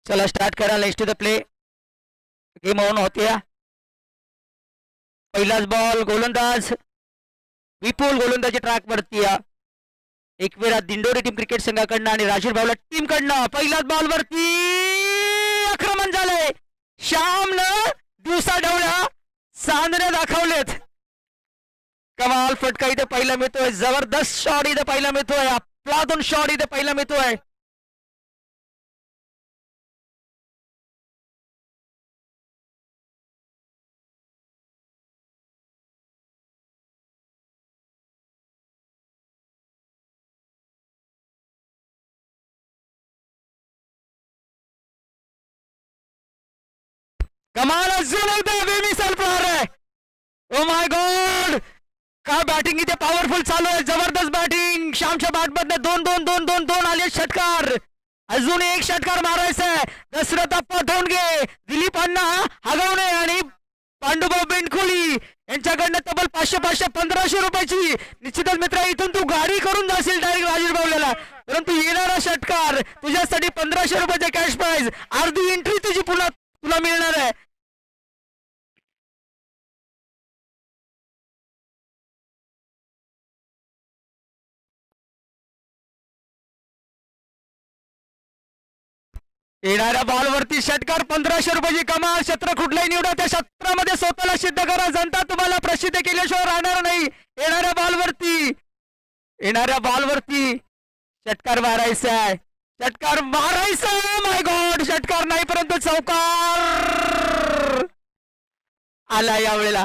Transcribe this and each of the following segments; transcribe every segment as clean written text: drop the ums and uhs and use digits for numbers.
चला स्टार्ट करा. Let's to the play. Game on होते. पहिलाच बॉल. गोलंदाज विपुल गोलंदाजी ट्रॅक वरती. एक वेळा दिंडोरी टीम क्रिकेट संघाकडनं आणि राजीव भावला टीम कडनं पहिल्याच बॉल वरती आक्रमण झालंय. श्यामनं दिवसा ढवळ्या चांदण्या दाखवलेत. कमाल फटका इथे पहिला मिळतोय. जबरदस्त शॉट इथे पहिला मिळतोय. आपलादून शॉट इथे पहिला मिळतोय. कमाल अजून एकदा बेमिसाल प्रहार आहे. Oh my God. काय बॅटिंग इथे पॉवरफुल चालू आहे. जबरदस्त बॅटिंग. श्यामच्या बॅटमधनं दोन दोन दोन दोन दोन आले षटकार. अजून एक षटकार मारायचा आहे. दशरथ अप्पा धोंडगे, दिलीप अण्णा हगवणे आणि पांडुभाऊ बेंडखोली यांच्याकडनं तब्बल 500-500-1500 रुपयाची निश्चितच मित्र इथून तू गाडी करून जाशील डायरेक्ट राजीव भावल्याला. परंतु येणारा षटकार तुझ्यासाठी 1500 रुपयाचे कॅश प्राइज. अर्धी एंट्री तुझी पुन्हा तुला मिळणार आहे. येणाऱ्या बॉलवरती षटकार 1500 रुपयाची कमाल. क्षेत्र कुठलाही निवडा. त्या क्षेत्रामध्ये स्वतःला सिद्ध करा. जनता तुम्हाला प्रसिद्ध केल्याशिवाय राहणार नाही. येणाऱ्या बॉलवरती षटकार मारायचा आहे. षटकार मारायचा. माय गॉड. षटकार नाही परंतु चौकार आला यावेळेला.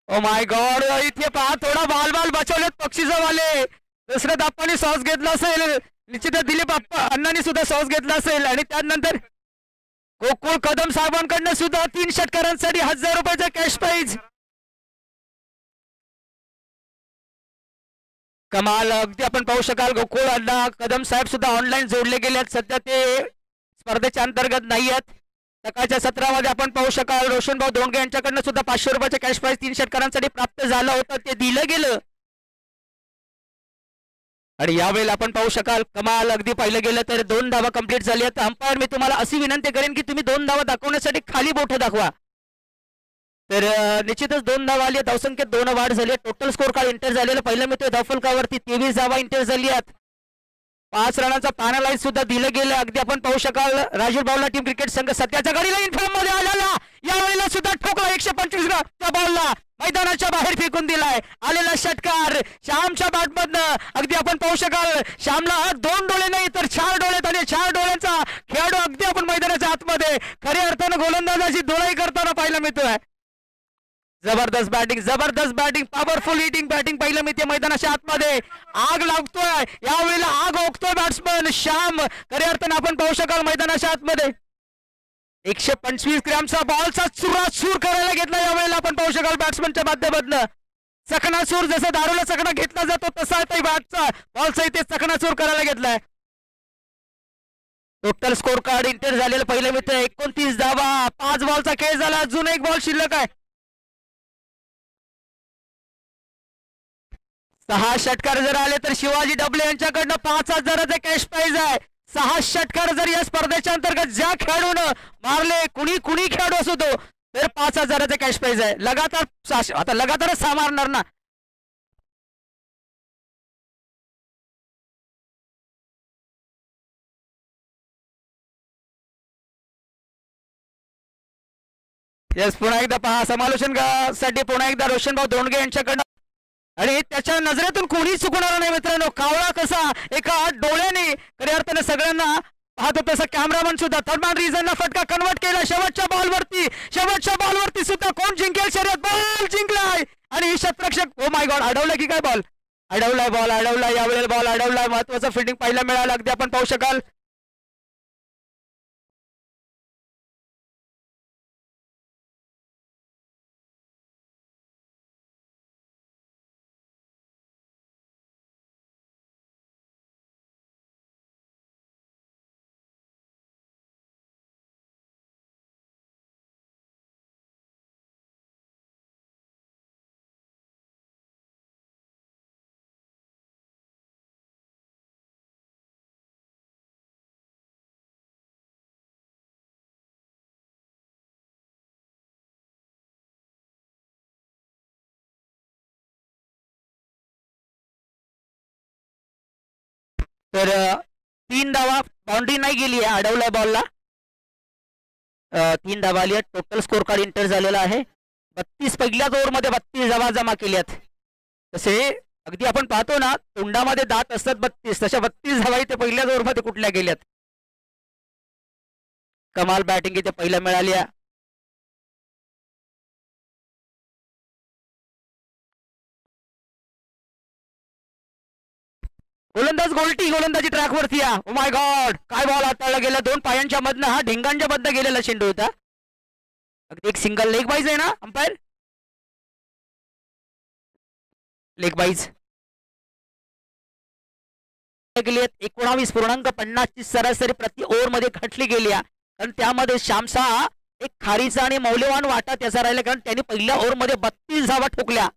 Oh my God. इथे पहा थोडा बाल बचवलेत पक्षीजवाले. दशरथ आप्पांनी सॉस घेतला असेल. निश्चितच दिलीप अण्णांनी सुद्धा सॉस घेतला असेल. आणि त्यानंतर गोकुळ कदम साहेबांकडनं सुद्धा 3 षटकारांसाठी 1000 रुपयाचा कॅश प्राइज. कमाल. अगदी आपण पाहू शकाल गोकुळ अण्णा कदम साहेब सुद्धा ऑनलाईन जोडले गेले आहेत. सध्या ते स्पर्धेच्या अंतर्गत नाही आहेत. सकाळच्या सत्रामध्ये आपण पाहू शकाल रोशनभाऊ धोंडगे यांच्याकडनं सुद्धा 500 रुपयाचे कॅश प्राइज 3 षटकारांसाठी प्राप्त झालं होतं. ते दिलं गेलं. आणि यावेळेला आपण पाहू शकाल कमाल. अगदी पाहिलं गेलं तर 2 धावा कंप्लीट झाली आहेत. अंपायर मी तुम्हाला अशी विनंती करेन की तुम्ही 2 धावा दाखवण्यासाठी खाली बोट दाखवा. तर निश्चितच 2 धावा आली. धावसंख्येत 2 वाढ झाली. टोटल स्कोर कार्ड इंटर झालेलं पहिलं मिळतोय धावफलकावरती 23 धावा इंटर झाली आहेत. 5 रनाचा पॅनलाइज सुद्धा दिलं गेलं. अगदी आपण पाहू शकाल राजीव भावला टीम क्रिकेट संघ सध्याच्या गाडीला इन्फॉर्म मध्ये आलेला. यावेळेला सुद्धा ठोकला 125 च्या बॉलला मैदानाच्या बाहेर फेकून दिलाय. आलेला षटकार श्यामच्या बॅटमधनं. अगदी आपण पाहू शकाल श्यामला 2 डोळे नाही तर 4 डोळेत आणि 4 डोळ्यांचा खेळाडू अगदी आपण मैदानाच्या आतमध्ये खऱ्या अर्थानं गोलंदाजाची धुळाई करताना पाहायला मिळतोय. जबरदस्त बॅटिंग पॉवरफुल हिटिंग बॅटिंग पहिलं मिळते मैदानाच्या आतमध्ये. आग लागतोय यावेळेला. आग ओकतोय बॅट्समन श्याम. खऱ्या अर्थानं आपण पाहू शकाल मैदानाच्या आतमध्ये 125 ग्रॅमचा बॉलचा चुराचूर करायला घेतला. यावेळेला आपण पाहू शकाल बॅट्समनच्या माध्यमातून चकनाचूर. जसं दारूला चकना घेतला जातो तसा बॅटचा बॉलचा इथे चकनाचूर करायला घेतलाय. टोटल स्कोर कार्ड इंटर झालेलं पहिलं मित्र 29 धावा. 5 बॉलचा खेळ झाला. अजून 1 बॉल शिल्लक आहे. 6 षटकार जर आले तर शिवाजी डबले यांच्याकडनं 5000चा कॅश प्राइज आहे. 6 षटकार जर या स्पर्धेच्या अंतर्गत ज्या खेळाडूनं मारले कुणी खेळाडू असो तो तर 5000चा कॅश प्राइज आहे. लगातार आता लगातारच 6 मारणार ना. यस. पुन्हा एकदा पहा समालोचन साठी पुन्हा एकदा रोशनभाऊ धोंडगे यांच्याकडनं. आणि त्याच्या नजरेतून कोणी चुकणार नाही मित्रांनो. कावळा कसा एका डोळ्याने खऱ्या अर्थाने सगळ्यांना पाहतो तसा कॅमेरामन सुद्धा. थर्ड रिझनला फटका कन्वर्ट केला. शेवटच्या बॉलवरती सुद्धा कोण जिंकेल शर्यत. बॉल जिंकलाय आणि क्षेत्ररक्षक ओ माय गॉड अडवलाय की काय. बॉल अडवलाय. यावेळेला बॉल अडवलाय. महत्वाचं फिल्डिंग पाहायला मिळालं. अगदी आपण पाहू शकाल तर 3 धावा, बाउंड्री नाही गेली आहे, अडवलाय बॉलला. 3 धावा आली आहेत. टोटल स्कोर कार्ड इंटर झालेला आहे. 32 पहिल्याच ओव्हरमध्ये 32 धावा जमा केल्यात. तसे अगदी आपण पाहतो ना, तोंडामध्ये दात असतात 32, तशा 32 धावा इथे पहिल्याच ओव्हरमध्ये कुठल्या गेल्यात. कमाल बॅटिंग इथे पहिल्या मिळाल्या. गोलंदाज गोल्टी, गोलंदाजी ट्रॅकवरती या. ओ माय गॉड, काय बॉल हाताळला गेला. 2 पायांच्या मधनं, हा ढिंगांच्या मधनं गेलेला चेंडू होता. अगदी एक सिंगल लेग बाईज आहे ना अंपायर, लेग बाईज. 19.50 ची सरासरी प्रति ओव्हर मध्ये खटली गेली, कारण त्यामध्ये श्यामचा एक खारीचा आणि मौल्यवान वाटा त्याचा राहिला, कारण त्यांनी पहिल्या ओव्हर मध्ये 32 धावा ठोकल्या.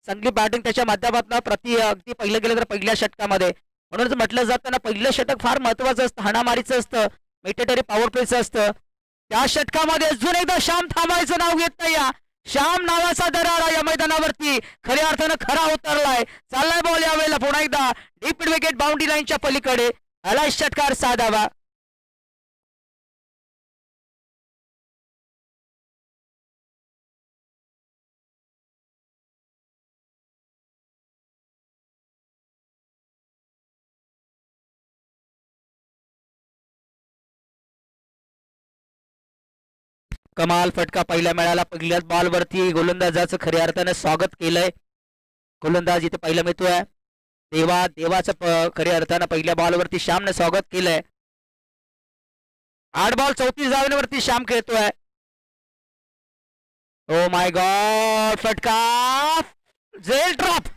चांगली बॅटिंग त्याच्या माध्यमातून प्रति अगदी पहिलं गेलं तर पहिल्या षटकामध्ये. म्हणूनच म्हटलं जातं ना, पहिलं षटक फार महत्वाचं असतं, हाणामारीचं असतं, मेटेटरी पॉवर प्लेचं असतं. त्या षटकामध्ये अजून एकदा श्याम थांबायचं नाव घेत नाही. श्याम नावाचा दरारा या मैदानावरती खऱ्या अर्थानं खरा उतरलाय. चाललाय बॉल यावेळेला पुन्हा एकदा डीप विकेट बाउंड्री लाईनच्या पलीकडे. आला षटकार 6 धावा. कमाल फटका पहिला मिळाला. पहिल्याच बॉलवरती गोलंदाजाचं खऱ्या अर्थानं स्वागत केलंय. गोलंदाज इथे पहिला मिळतोय. देवाचं खऱ्या अर्थानं पहिल्या बॉलवरती श्यामने स्वागत केलंय. 8 बॉल 34 धावांवरती श्याम खेळतोय. ओ माय गॉड, फटका, झेल ड्रॉप.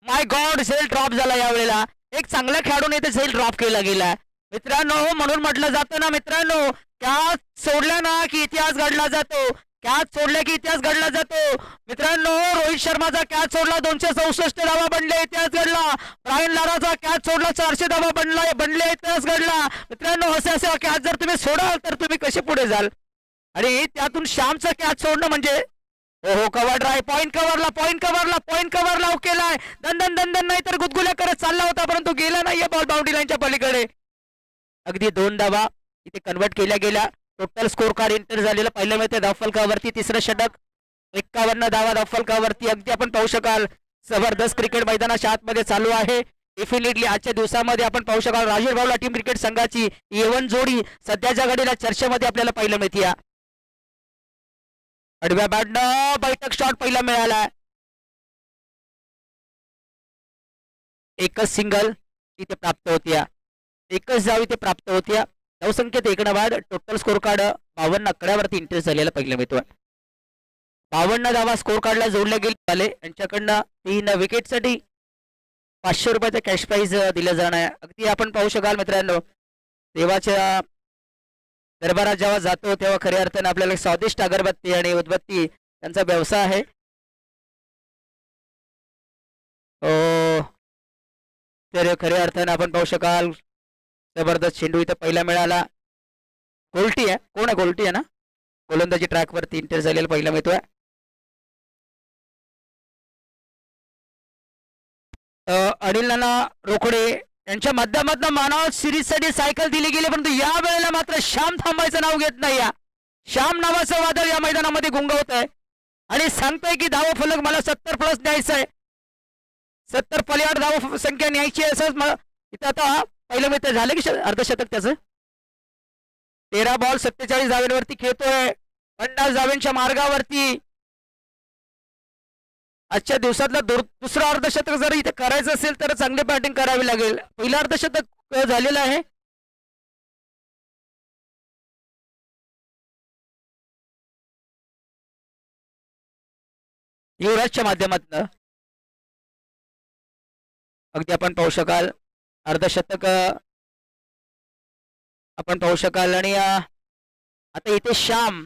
माय गॉड, झेल ड्रॉप झाला यावेळेला. एक चांगल्या खेळाडूने इथे झेल ड्रॉप केला गेला मित्रांनो. म्हणून म्हटलं जातं ना मित्रांनो, कॅच सोडला ना की इतिहास घडला जातो. कॅच सोडल्या की इतिहास घडला जातो मित्रांनो. रोहित शर्माचा कॅच सोडला, 264 धावा बनले, इतिहास घडला. ब्रायन लाराचा कॅच सोडला, 400 धावा बनले, इतिहास घडला मित्रांनो. असे कॅच जर तुम्ही सोडाल तर तुम्ही कसे पुढे जाल. आणि त्यातून श्यामचं कॅच सोडणं म्हणजे ओहो, कव्हर ड्राय, पॉईंट कव्हरला केलाय. दंदन नाही तर गुदगुल्या करत चालला होता, परंतु गेला नाहीये बॉल बाउंड्री लाईनच्या पलीकडे. अगदी 2 धावा इथे कन्वर्ट केल्या गेल्या. टोटल स्कोर कार्ड इंटर झालेलं पहिलं मिळते धावफलकावरती. तिसरं षटक 51 धावा धावफलकावरती. अगदी आपण पाहू शकाल जबरदस्त क्रिकेट मैदानाच्या आतमध्ये चालू आहे. डेफिनेटली आजच्या दिवसामध्ये आपण पाहू शकाल राजीव भावला टीम क्रिकेट संघाची A1 जोडी सध्याच्या घडीला चर्चेमध्ये आपल्याला पहिलं मिळते. आडव्या बॅटनं बैठक शॉट पहिला मिळाला. एकच सिंगल इथे प्राप्त होत्या, एकच धाव इथे प्राप्त होत्या. धावसंख्येत 1 बाद. टोटल स्कोर कार्ड 52 आकड्यावरती इंटर झालेला पहिला मिळतोय. 52 धावा स्कोर कार्डला जोडल्या गेले. यांच्याकडनं 3 विकेटसाठी 500 रुपयाचं कॅश प्राइज दिलं जाणार आहे. अगदी आपण पाहू शकाल मित्रांनो, देवाच्या दरबारात जेव्हा जातो तेव्हा खऱ्या अर्थानं आपल्याला स्वादिष्ट अगरबत्ती आणि उदबत्ती त्यांचा व्यवसाय आहे. तर खऱ्या अर्थानं आपण पाहू शकाल जबरदस्त चेंडू इथं पहिला मिळाला. गोल्टी आहे, कोण आहे? गोल्टी आहे ना. गोलंदाजी ट्रॅकवरती इंटर झालेला पहिला मिळतोय. अनिल नाना रोकडे यांच्या माध्यमातून मानव सिरीजसाठी सायकल दिली गेली, परंतु या वेळेला मात्र श्याम थांबायचं नाव घेत नाही. श्याम नावाचं वादळ या मैदानामध्ये गुंगवत आहे आणि सांगतोय की धाव फलक मला 70 प्लस द्यायचं आहे, 70 पल्याड धाव संख्या न्यायची आहे. असंच इथं आता पहिलं मित्र झालं की अर्धशतक त्याचं. 13 बॉल 47 धावांवरती खेळतोय, 50 धावांच्या मार्गावरती. आजच्या दिवसातलं दुसरं अर्धशतक जर इथे करायचं असेल तर चांगली बॅटिंग करावी लागेल. पहिलं अर्धशतक झालेलं आहे. युवराजच्या माध्यमातून अगदी आपण पाहू शकाल अर्धशतक आपण पाहू शकाल. आणि आता इथे श्याम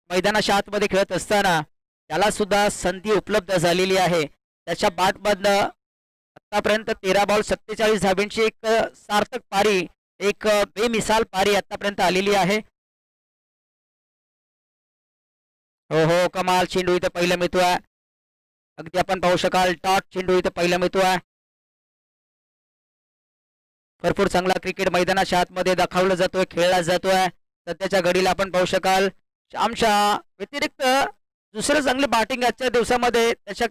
मैदानाच्या आतमध्ये खेळत असताना त्याला सुद्धा संधी उपलब्ध झालेली आहे. त्याच्या बॅटमधनं आतापर्यंत 13 बॉल 47 धावांची एक सार्थक पारी, एक बेमिसाल पारी आतापर्यंत आलेली आहे. हो हो, कमाल चेंडू इथं पहिला मिळतोय. अगदी आपण पाहू शकाल टॉट चेंडू इथं पहिला मिळतोय. भरपूर चांगला क्रिकेट मैदानाच्या आतमध्ये दाखवला जातोय, खेळला जातोय. सध्याच्या घडीला आपण पाहू शकाल श्यामच्या व्यतिरिक्त दुसरं चांगले बॅटिंग आजच्या दिवसामध्ये त्याच्या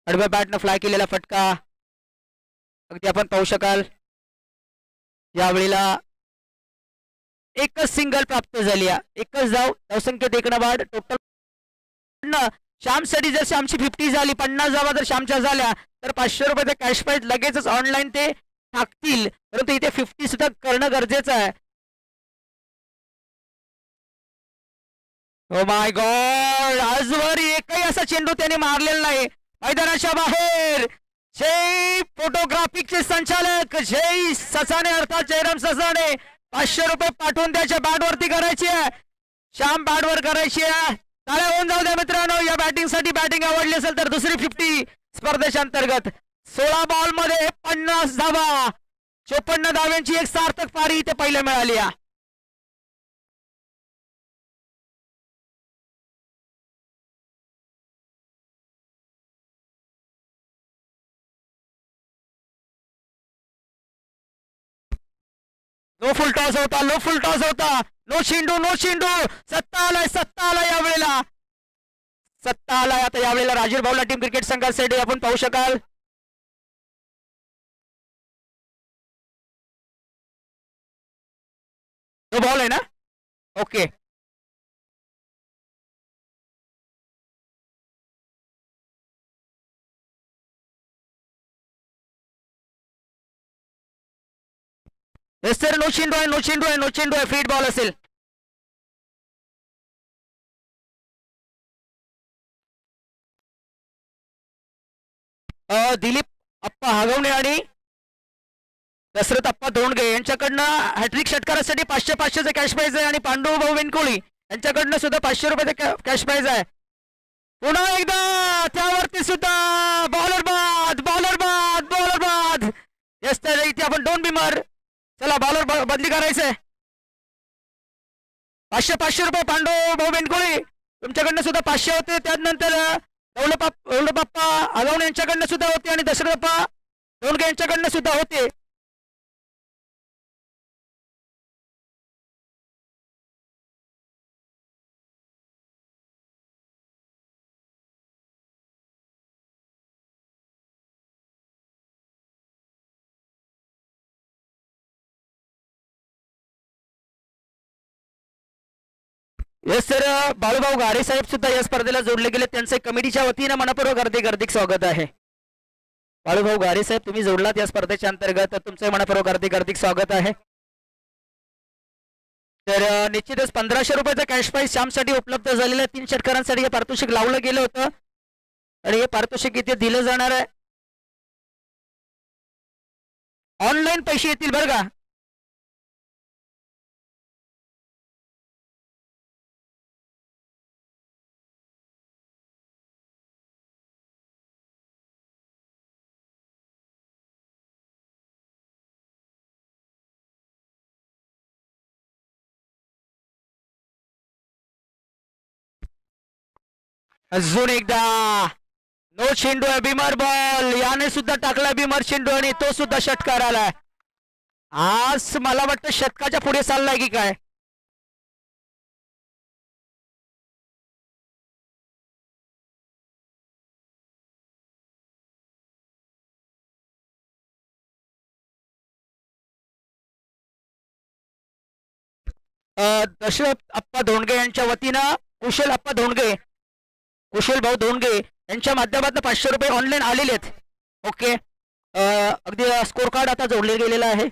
आडव्या बॅटनं फ्लाय केलेला फटका अगदी आपण पाहू शकाल. यावेळेला एकच सिंगल प्राप्त झाली, एकच धावसंख्या देखणं वाढ टोटल. श्यामसाठी जर श्यामची 50 झाली, 50 धावा जर श्यामच्या झाल्या तर 500 रुपयाचा कॅश प्राइज लगेचच ऑनलाईन ते टाकतील. परंतु इथे 50 सुद्धा करणं गरजेचं आहे. ओ माय गॉड, आजवर एकही असा चेंडू त्याने मारलेला नाही मैदानाच्या बाहेर. जय फोटोग्राफिकचे संचालक जय ससाने अर्थात जयराम ससाने 500 रुपये पाठवून त्याच्या बॅटवरती करायची आहे. श्याम बॅटवर करायची आहे. टाळ्या होऊन जाऊ द्या मित्रांनो. या बॅटिंग साठी बॅटिंग आवडली असेल तर दुसरी 50 स्पर्धेच्या अंतर्गत 16 बॉल मध्ये 50 धावा, 54 धाव्यांची एक सार्थक पारी इथे पहिल्या मिळाली आहे. नो फुल टॉस होता, नो फुल टॉस होता, नो चेंडू, नो चेंडू. सत्ता आलाय यावेळेला, सत्ता आलाय आता यावेळेला राजीव भाऊला टीम क्रिकेट संघासाठी आपण पाहू शकाल. तो बॉल आहे ना, ओके. सर नो चेंडू आहे, नो चेंडू आहे, नो चेंडू आहे. फीड बॉल असेल. दिलीप अप्पा हगवणे आणि दशरथ अप्पा धोंडगे यांच्याकडनं हॅट्रिक षटकारासाठी 500-500चं कॅश प्राइज आहे. आणि पांडू भाऊ वेनकोळी यांच्याकडनं सुद्धा 500 रुपयाचं कॅश प्राइज आहे. पुन्हा एकदा त्यावरती सुद्धा बॉलर बाद, बॉलर बाद, बॉलर बाद. येस तर इथे आपण 2 बिमर. चला बॉलर बदली करायचंय. 500 रुपये पांडू भाऊ वेनकोळी तुमच्याकडनं सुद्धा 500 होते. त्यानंतर दौलतप्पा आगवणे यांच्याकडनं सुद्धा होते आणि दशरथप्पा धोंडगे यांच्याकडनं सुद्धा होते. येस सर, बाळूभाऊ गारे साहेब सुद्धा या स्पर्धेला जोडले गेले. त्यांचे कमिटीच्या वतीनं मनपूर्वक हार्दिक स्वागत आहे. बाळूभाऊ गारे साहेब तुम्ही जोडलात या स्पर्धेच्या अंतर्गत, तुमचे मनपूर्वक हार्दिक स्वागत आहे. तर निश्चितच 1500 रुपयाचा कॅश प्राइज श्यामसाठी उपलब्ध झालेला आहे. 3 षटकारांसाठी हे पारितोषिक लावलं गेलं होतं आणि हे पारितोषिक इथे दिलं जाणार आहे. ऑनलाईन पैसे येतील बरं का. अजून एकदा नो चेंडू आहे, बिमर बॉल. याने सुद्धा टाकला बिमर चेंडू आणि तो सुद्धा षटकार आलाय. आज मला वाटतं शतकाच्या पुढे चाललाय की काय. दशरथ अप्पा धोंडगे यांच्या वतीनं कुशल अप्पा धोंडगे, कुशल भाऊ धोंडगे यांच्या माध्यमातून 500 रुपये ऑनलाईन आलेले आहेत. ओके, अगदी स्कोर कार्ड आता जोडले गेलेला आहे.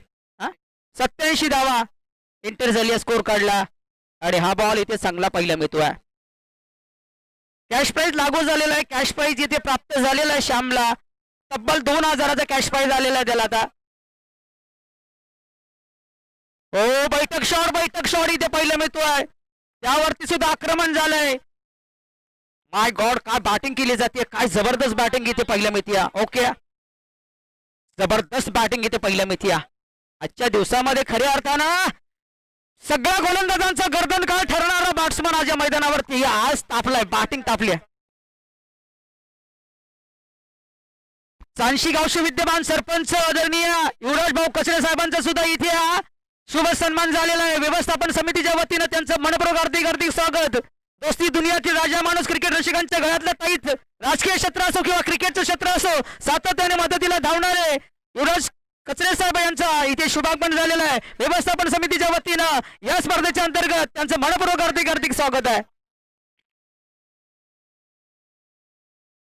87 धावा एंटर झाली स्कोर कार्डला आणि हा बॉल इथे चांगला पहिला मिळतोय. कॅश प्राइज लागू झालेला आहे. कॅश प्राइज इथे प्राप्त झालेला आहे श्यामला. तब्बल 2000चा कॅश प्राइज आलेला आहे त्याला आता. हो, बैठक शॉट इथे पहिलं मिळतोय. त्यावरती सुद्धा आक्रमण झालंय. माय गॉड, काय बॅटिंग केली जाते, काय जबरदस्त बॅटिंग इथे पहिल्या मिळतीया. ओके, जबरदस्त बॅटिंग इथे पहिल्या मिळतीया. आजच्या दिवसामध्ये खऱ्या अर्थानं सगळ्या गोलंदाजांचा गर्दन काळ ठरणारा बॅट्समन आज या मैदानावरती आज तापलाय, बॅटिंग तापली. चांशी गावचे विद्यमान सरपंच आदरणीय युवराज भाऊ कचरे साहेबांचा सुद्धा इथे शुभ सन्मान झालेला आहे. व्यवस्थापन समितीच्या वतीनं त्यांचं मनपूर्वक हार्दिक हार्दिक स्वागत. दोस्ती दुनियातील राजा माणूस क्रिकेट रसिकांच्या गळ्यातलं ताईत राजकीय क्षेत्र असो किंवा क्रिकेटचं क्षेत्र असो सातत्याने मदतीला धावणारे युवराज कचरे साहेब यांचा इथे शुभागमन झालेला आहे. व्यवस्थापन समितीच्या वतीनं या स्पर्धेच्या अंतर्गत त्यांचं मनपूर्वक हार्दिक हार्दिक स्वागत आहे.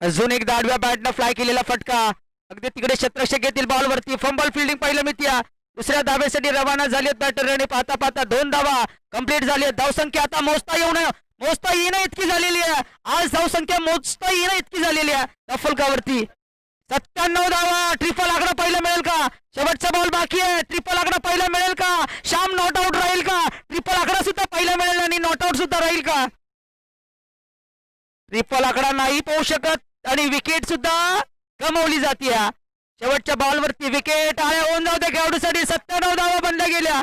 अजून एक दाडव्या बॅटनं फ्लाय केलेला फटका अगदी तिकडे क्षेत्रक्षेत्रातील बॉलवरती फंबल फिल्डिंग पाहिलं मी त्या दुसऱ्या धाब्यासाठी रवाना झालेत बॅटर आणि पाहता पाहता 2 धावा कंप्लीट झाली. धावसंख्या आता मोजता येणं इतकी झालेली आहे. आज धावसंख्या मोजता येणं इतकी झालेली आहे त्या फलकावरती. 97 धावा. ट्रिपल आकडा पहिला मिळेल का? शेवटचा बॉल बाकी आहे. ट्रिपल आकडा पहिला मिळेल का? श्याम नॉट आउट राहील का? ट्रिपल आकडा सुद्धा पहिला मिळेल आणि नॉट आउट सुद्धा राहील का? ट्रिपल आकडा नाही पाहू शकत आणि विकेट सुद्धा गमावली जाते. शेवटच्या बॉलवरती विकेट आल्या होऊन जाऊ द्या खेळाडूसाठी. 97 धावा बंद गेल्या.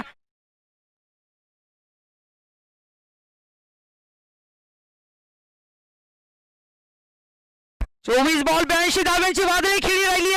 चोवीस बॉल 82 धाव्यांची वादळी खेळी राहिली